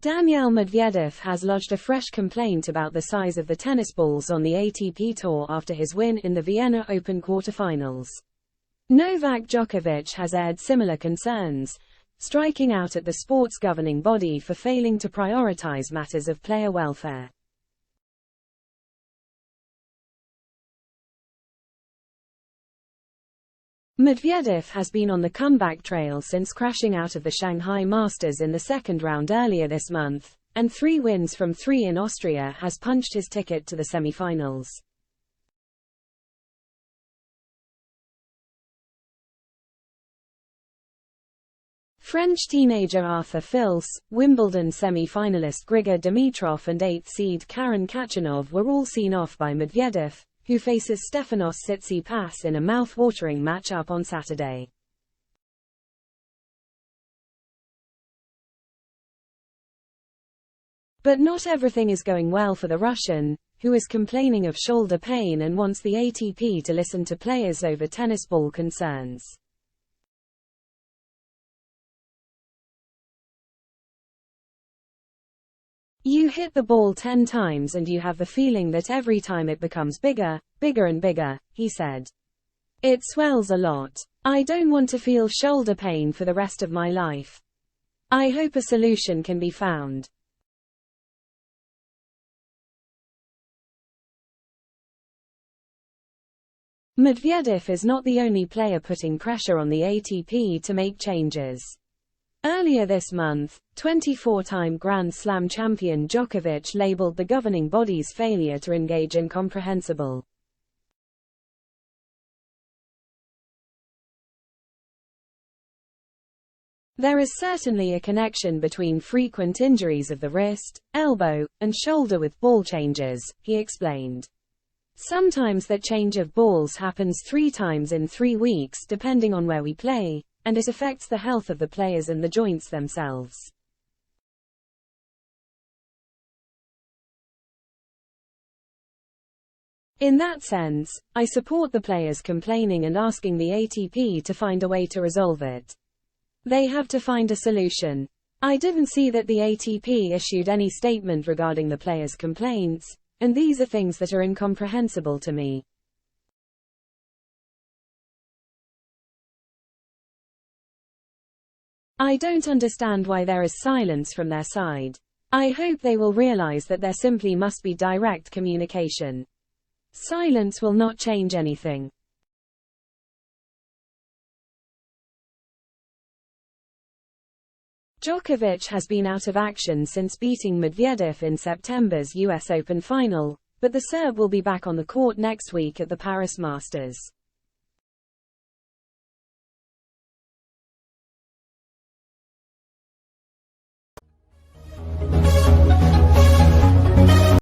Daniil Medvedev has lodged a fresh complaint about the size of the tennis balls on the ATP Tour after his win in the Vienna Open quarterfinals. Novak Djokovic has aired similar concerns, striking out at the sport's governing body for failing to prioritize matters of player welfare. Medvedev has been on the comeback trail since crashing out of the Shanghai Masters in the second round earlier this month, and 3 wins from 3 in Austria has punched his ticket to the semi-finals. French teenager Arthur Fils, Wimbledon semi-finalist Grigor Dimitrov and 8th seed Karen Khachanov were all seen off by Medvedev, who faces Stefanos Tsitsipas in a mouth-watering match-up on Saturday. But not everything is going well for the Russian, who is complaining of shoulder pain and wants the ATP to listen to players over tennis ball concerns. You hit the ball 10 times and you have the feeling that every time it becomes bigger, bigger and bigger, he said. It swells a lot. I don't want to feel shoulder pain for the rest of my life. I hope a solution can be found. Medvedev is not the only player putting pressure on the ATP to make changes. Earlier this month, 24-time Grand Slam champion Djokovic labeled the governing body's failure to engage incomprehensible. There is certainly a connection between frequent injuries of the wrist, elbow, and shoulder with ball changes, he explained. Sometimes that change of balls happens 3 times in 3 weeks depending on where we play, and it affects the health of the players and the joints themselves. In that sense, I support the players complaining and asking the ATP to find a way to resolve it. They have to find a solution. I didn't see that the ATP issued any statement regarding the players' complaints, and these are things that are incomprehensible to me. I don't understand why there is silence from their side. I hope they will realize that there simply must be direct communication. Silence will not change anything. Djokovic has been out of action since beating Medvedev in September's US Open final, but the Serb will be back on the court next week at the Paris Masters.